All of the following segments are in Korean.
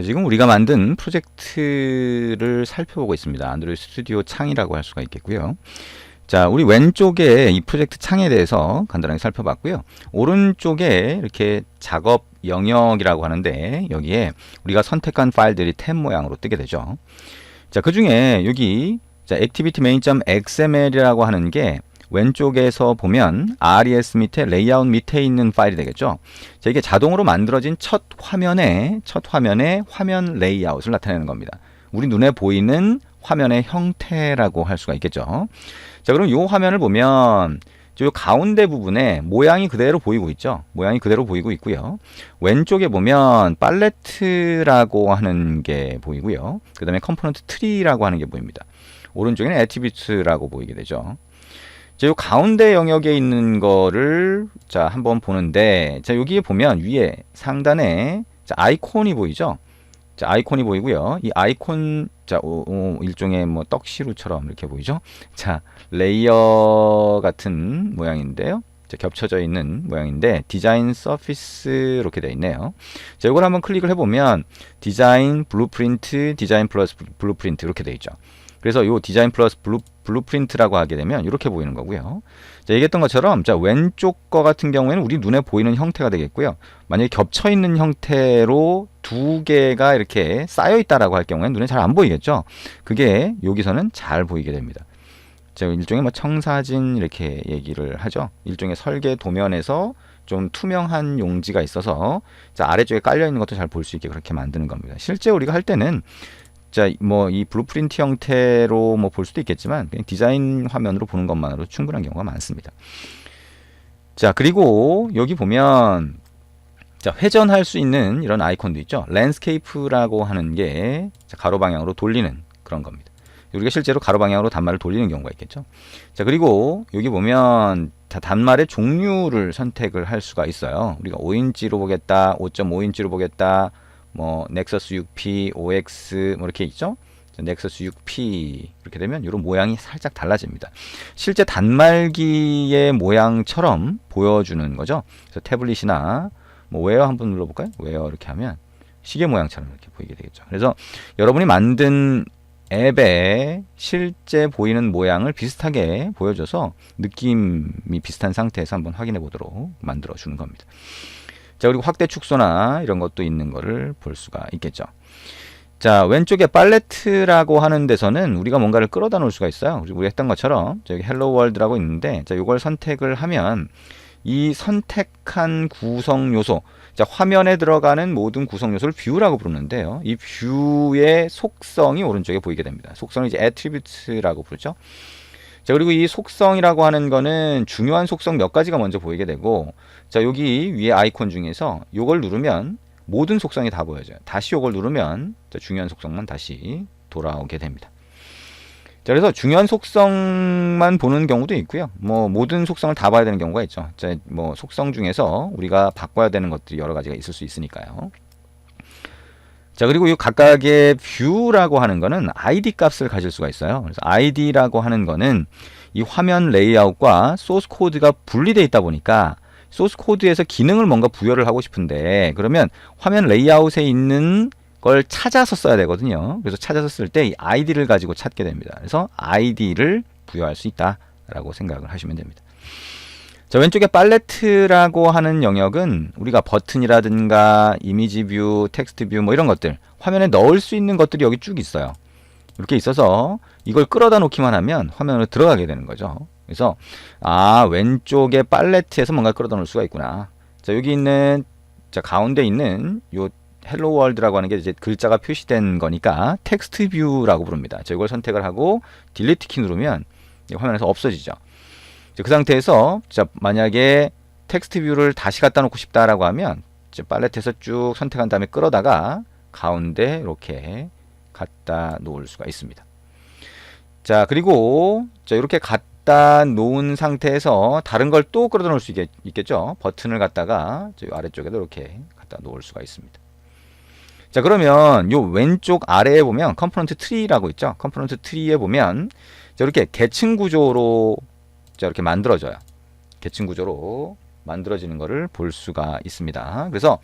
지금 우리가 만든 프로젝트를 살펴보고 있습니다. 안드로이드 스튜디오 창이라고 할 수가 있겠고요. 자, 우리 왼쪽에 이 프로젝트 창에 대해서 간단하게 살펴봤고요. 오른쪽에 이렇게 작업 영역이라고 하는데 여기에 우리가 선택한 파일들이 탭 모양으로 뜨게 되죠. 자, 그 중에 여기 activity-main.xml이라고 하는 게 왼쪽에서 보면 res 밑에 레이아웃 밑에 있는 파일이 되겠죠. 자, 이게 자동으로 만들어진 첫 화면에 화면 레이아웃을 나타내는 겁니다. 우리 눈에 보이는 화면의 형태라고 할 수가 있겠죠. 자, 그럼 이 화면을 보면 요 가운데 부분에 모양이 그대로 보이고 있죠. 모양이 그대로 보이고 있고요. 왼쪽에 보면 팔레트라고 하는 게 보이고요. 그 다음에 컴포넌트 트리라고 하는 게 보입니다. 오른쪽에는 애트리뷰트라고 보이게 되죠. 자, 요 가운데 영역에 있는 거를 자, 한번 보는데, 자, 여기에 보면 위에 상단에 자, 아이콘이 보이죠? 자, 아이콘이 보이고요. 이 아이콘, 자, 일종의 뭐 떡시루처럼 이렇게 보이죠? 자, 레이어 같은 모양인데요. 자, 겹쳐져 있는 모양인데, 디자인 서피스 이렇게 되어 있네요. 자, 이걸 한번 클릭을 해보면, 디자인 블루프린트, 디자인 플러스 블루프린트 이렇게 되어 있죠. 그래서 이 디자인 플러스 블루프린트라고 하게 되면 이렇게 보이는 거고요. 자, 얘기했던 것처럼 자, 왼쪽 거 같은 경우에는 우리 눈에 보이는 형태가 되겠고요. 만약에 겹쳐 있는 형태로 두 개가 이렇게 쌓여 있다라고 할 경우에는 눈에 잘 안 보이겠죠. 그게 여기서는 잘 보이게 됩니다. 자, 일종의 뭐 청사진 이렇게 얘기를 하죠. 일종의 설계 도면에서 좀 투명한 용지가 있어서 자, 아래쪽에 깔려 있는 것도 잘 볼 수 있게 그렇게 만드는 겁니다. 실제 우리가 할 때는 자, 뭐 이 블루프린트 형태로 뭐 볼 수도 있겠지만 그냥 디자인 화면으로 보는 것만으로 충분한 경우가 많습니다. 자, 그리고 여기 보면 자, 회전할 수 있는 이런 아이콘도 있죠. 랜드스케이프라고 하는 게 자, 가로 방향으로 돌리는 그런 겁니다. 우리가 실제로 가로 방향으로 단말을 돌리는 경우가 있겠죠. 자, 그리고 여기 보면 단말의 종류를 선택을 할 수가 있어요. 우리가 5인치로 보겠다, 5.5인치로 보겠다, 뭐 넥서스 6P, OX 뭐 이렇게 있죠. 넥서스 6P 이렇게 되면 이런 모양이 살짝 달라집니다. 실제 단말기의 모양처럼 보여주는 거죠. 그래서 태블릿이나 뭐 웨어 한번 눌러볼까요? 웨어 이렇게 하면 시계 모양처럼 이렇게 보이게 되겠죠. 그래서 여러분이 만든 앱에 실제 보이는 모양을 비슷하게 보여줘서 느낌이 비슷한 상태에서 한번 확인해 보도록 만들어 주는 겁니다. 자, 그리고 확대 축소나 이런 것도 있는 거를 볼 수가 있겠죠. 자, 왼쪽에 팔레트라고 하는 데서는 우리가 뭔가를 끌어다 놓을 수가 있어요. 우리가 했던 것처럼 저기 헬로 월드라고 있는데 자, 이걸 선택을 하면 이 선택한 구성 요소, 자, 화면에 들어가는 모든 구성 요소를 뷰라고 부르는데요. 이 뷰의 속성이 오른쪽에 보이게 됩니다. 속성을 이제 애트리뷰트라고 부르죠. 자, 그리고 이 속성이라고 하는 거는 중요한 속성 몇 가지가 먼저 보이게 되고, 자, 여기 위에 아이콘 중에서 요걸 누르면 모든 속성이 다 보여져요. 다시 요걸 누르면 자, 중요한 속성만 다시 돌아오게 됩니다. 자, 그래서 중요한 속성만 보는 경우도 있고요. 뭐 모든 속성을 다 봐야 되는 경우가 있죠. 자, 뭐 속성 중에서 우리가 바꿔야 되는 것들이 여러 가지가 있을 수 있으니까요. 자, 그리고 이 각각의 뷰라고 하는 거는 ID 값을 가질 수가 있어요. 그래서 ID라고 하는 거는 이 화면 레이아웃과 소스 코드가 분리되어 있다 보니까 소스 코드에서 기능을 뭔가 부여를 하고 싶은데 그러면 화면 레이아웃에 있는 걸 찾아서 써야 되거든요. 그래서 찾아서 쓸 때 이 ID를 가지고 찾게 됩니다. 그래서 ID를 부여할 수 있다라고 생각을 하시면 됩니다. 자, 왼쪽에 팔레트라고 하는 영역은 우리가 버튼이라든가 이미지 뷰, 텍스트 뷰 뭐 이런 것들 화면에 넣을 수 있는 것들이 여기 쭉 있어요. 이렇게 있어서 이걸 끌어다 놓기만 하면 화면으로 들어가게 되는 거죠. 그래서 아, 왼쪽에 팔레트에서 뭔가 끌어다 놓을 수가 있구나. 자, 여기 있는 자, 가운데 있는 요 헬로 월드라고 하는 게 이제 글자가 표시된 거니까 텍스트 뷰라고 부릅니다. 자, 이걸 선택을 하고 딜리트 키 누르면 화면에서 없어지죠. 그 상태에서 자, 만약에 텍스트 뷰를 다시 갖다 놓고 싶다라고 하면 팔레트에서 쭉 선택한 다음에 끌어다가 가운데 이렇게 갖다 놓을 수가 있습니다. 자, 그리고 자, 이렇게 갖다 놓은 상태에서 다른 걸 또 끌어다 놓을 수 있겠죠. 버튼을 갖다가 저 아래쪽에도 이렇게 갖다 놓을 수가 있습니다. 자, 그러면 요 왼쪽 아래에 보면 컴포넌트 트리라고 있죠. 컴포넌트 트리에 보면 자, 이렇게 계층 구조로 자, 이렇게 만들어져요. 계층 구조로 만들어지는 것을 볼 수가 있습니다. 그래서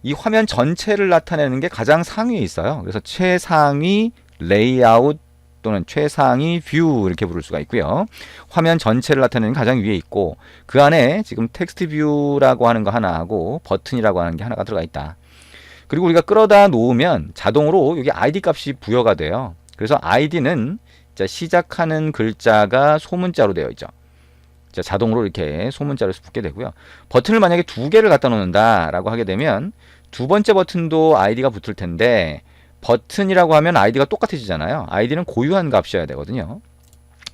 이 화면 전체를 나타내는 게 가장 상위에 있어요. 그래서 최상위 레이아웃 또는 최상위 뷰 이렇게 부를 수가 있고요. 화면 전체를 나타내는 게 가장 위에 있고 그 안에 지금 텍스트 뷰라고 하는 거 하나 하고 버튼이라고 하는 게 하나가 들어가 있다. 그리고 우리가 끌어다 놓으면 자동으로 여기 ID 값이 부여가 돼요. 그래서 ID는 시작하는 글자가 소문자로 되어 있죠. 자동으로 이렇게 소문자로 붙게 되고요. 버튼을 만약에 두 개를 갖다 놓는다라고 하게 되면 두 번째 버튼도 ID가 붙을 텐데 버튼이라고 하면 아이디가 똑같아지잖아요. 아이디는 고유한 값이어야 되거든요.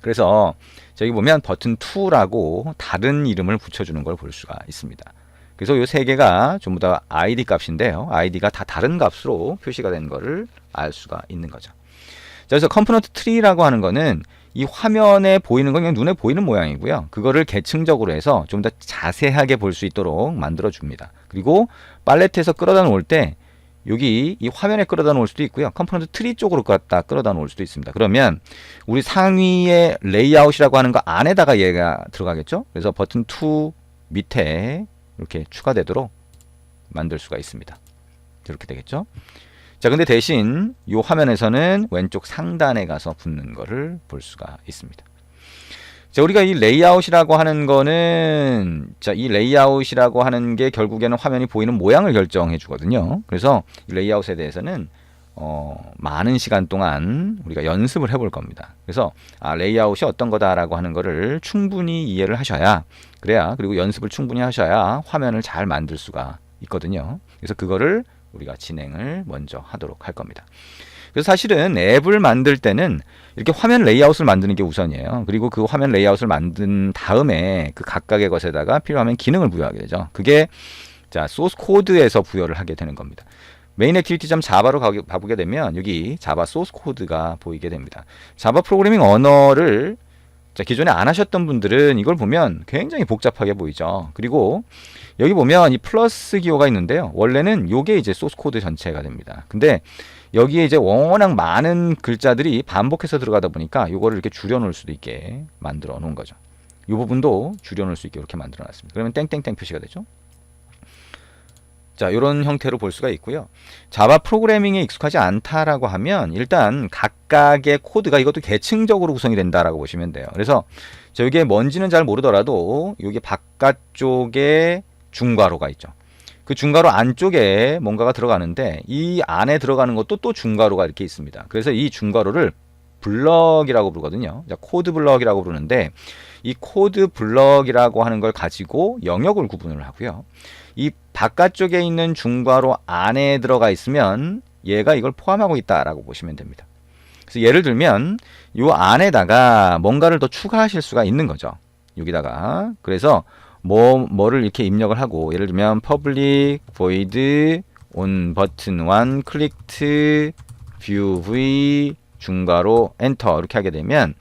그래서 저기 보면 버튼 2라고 다른 이름을 붙여주는 걸 볼 수가 있습니다. 그래서 이 세 개가 전부 다 아이디 값인데요. 아이디가 다 다른 값으로 표시가 된 거를 알 수가 있는 거죠. 자, 그래서 컴포넌트 트리라고 하는 거는 이 화면에 보이는 건 그냥 눈에 보이는 모양이고요. 그거를 계층적으로 해서 좀 더 자세하게 볼 수 있도록 만들어 줍니다. 그리고 팔레트에서 끌어다 놓을 때 여기 이 화면에 끌어다 놓을 수도 있고요. 컴포넌트 트리 쪽으로 갖다 끌어다 놓을 수도 있습니다. 그러면 우리 상위의 레이아웃이라고 하는 거 안에다가 얘가 들어가겠죠. 그래서 버튼 2 밑에 이렇게 추가되도록 만들 수가 있습니다. 이렇게 되겠죠. 자, 근데 대신 이 화면에서는 왼쪽 상단에 가서 붙는 거를 볼 수가 있습니다. 자, 우리가 이 레이아웃이라고 하는 거는, 자, 이 레이아웃이라고 하는 게 결국에는 화면이 보이는 모양을 결정해 주거든요. 그래서 이 레이아웃에 대해서는 많은 시간 동안 우리가 연습을 해볼 겁니다. 그래서 레이아웃이 어떤 거다라고 하는 거를 충분히 이해를 하셔야, 그래야, 그리고 연습을 충분히 하셔야 화면을 잘 만들 수가 있거든요. 그래서 그거를 우리가 진행을 먼저 하도록 할 겁니다. 그래서 사실은 앱을 만들 때는 이렇게 화면 레이아웃을 만드는 게 우선이에요. 그리고 그 화면 레이아웃을 만든 다음에 그 각각의 것에다가 필요하면 기능을 부여하게 되죠. 그게 자, 소스 코드에서 부여를 하게 되는 겁니다. 메인 액티비티.자바로 가보게 되면 여기 자바 소스 코드가 보이게 됩니다. 자바 프로그래밍 언어를 기존에 안 하셨던 분들은 이걸 보면 굉장히 복잡하게 보이죠. 그리고 여기 보면 이 플러스 기호가 있는데요. 원래는 요게 이제 소스 코드 전체가 됩니다. 근데 여기에 이제 워낙 많은 글자들이 반복해서 들어가다 보니까 요거를 이렇게 줄여 놓을 수도 있게 만들어 놓은 거죠. 이 부분도 줄여 놓을 수 있게 이렇게 만들어 놨습니다. 그러면 땡땡땡 표시가 되죠. 자, 이런 형태로 볼 수가 있고요. 자바 프로그래밍에 익숙하지 않다라고 하면 일단 각각의 코드가 이것도 계층적으로 구성이 된다라고 보시면 돼요. 그래서 이게 뭔지는 잘 모르더라도 여기 바깥쪽에 중괄호가 있죠. 그 중괄호 안쪽에 뭔가가 들어가는데 이 안에 들어가는 것도 또 중괄호가 이렇게 있습니다. 그래서 이 중괄호를 블럭이라고 부르거든요. 코드 블럭이라고 부르는데 이 코드 블럭이라고 하는 걸 가지고 영역을 구분을 하고요. 이 바깥쪽에 있는 중괄호 안에 들어가 있으면 얘가 이걸 포함하고 있다라고 보시면 됩니다. 그래서 예를 들면 이 안에다가 뭔가를 더 추가하실 수가 있는 거죠. 여기다가. 그래서 뭐를 이렇게 입력을 하고 예를 들면 public void on button 1 clicked view v 중괄호 엔터 이렇게 하게 되면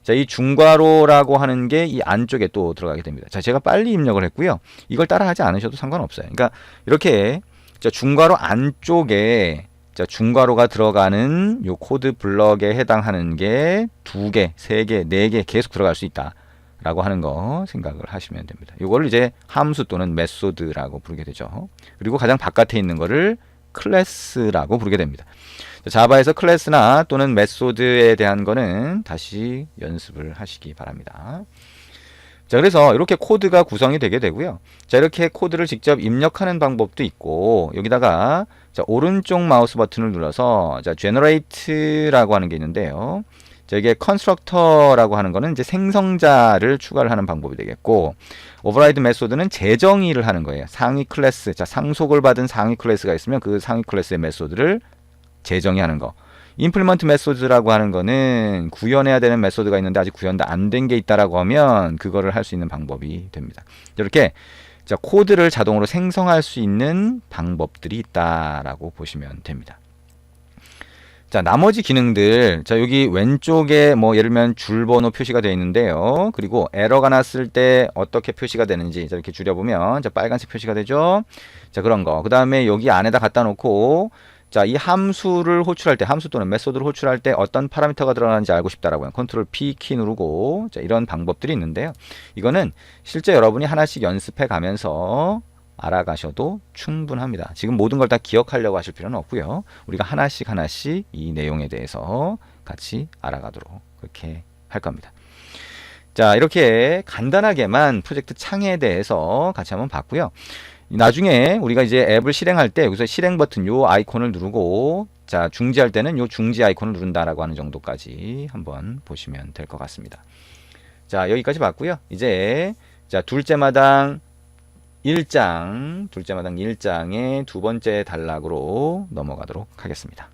자, 이 중괄호라고 하는 게 이 안쪽에 또 들어가게 됩니다. 자, 제가 빨리 입력을 했고요. 이걸 따라 하지 않으셔도 상관없어요. 그러니까 이렇게 자, 중괄호 안쪽에 자, 중괄호가 들어가는 요 코드 블럭에 해당하는 게 2개, 3개, 4개 계속 들어갈 수 있다. 라고 하는 거 생각을 하시면 됩니다. 이거를 이제 함수 또는 메소드라고 부르게 되죠. 그리고 가장 바깥에 있는 거를 클래스라고 부르게 됩니다. 자바에서 클래스나 또는 메소드에 대한 거는 다시 연습을 하시기 바랍니다. 자, 그래서 이렇게 코드가 구성이 되게 되고요. 자, 이렇게 코드를 직접 입력하는 방법도 있고 여기다가 자, 오른쪽 마우스 버튼을 눌러서 자, generate라고 하는 게 있는데요. 자, 이게 constructor라고 하는 거는 이제 생성자를 추가를 하는 방법이 되겠고 override 메소드는 재정의를 하는 거예요. 상위 클래스, 자, 상속을 받은 상위 클래스가 있으면 그 상위 클래스의 메소드를 재정의하는 거. implement 메소드라고 하는 거는 구현해야 되는 메소드가 있는데 아직 구현도 안 된 게 있다라고 하면 그거를 할 수 있는 방법이 됩니다. 이렇게 자, 코드를 자동으로 생성할 수 있는 방법들이 있다라고 보시면 됩니다. 자, 나머지 기능들. 자, 여기 왼쪽에 뭐 예를 들면 줄번호 표시가 되어 있는데요. 그리고 에러가 났을 때 어떻게 표시가 되는지 자, 이렇게 줄여보면 자, 빨간색 표시가 되죠. 자, 그런 거. 그 다음에 여기 안에다 갖다 놓고 자, 이 함수를 호출할 때, 함수 또는 메소드를 호출할 때 어떤 파라미터가 들어가는지 알고 싶다라고 하면 컨트롤 P 키 누르고, 자, 이런 방법들이 있는데요. 이거는 실제 여러분이 하나씩 연습해 가면서 알아가셔도 충분합니다. 지금 모든 걸 다 기억하려고 하실 필요는 없고요. 우리가 하나씩 하나씩 이 내용에 대해서 같이 알아가도록 그렇게 할 겁니다. 자, 이렇게 간단하게만 프로젝트 창에 대해서 같이 한번 봤고요. 나중에 우리가 이제 앱을 실행할 때 여기서 실행 버튼 요 아이콘을 누르고, 자, 중지할 때는 요 중지 아이콘을 누른다라고 하는 정도까지 한번 보시면 될 것 같습니다. 자, 여기까지 봤고요. 이제 자, 둘째 마당 1장의 두 번째 단락으로 넘어가도록 하겠습니다.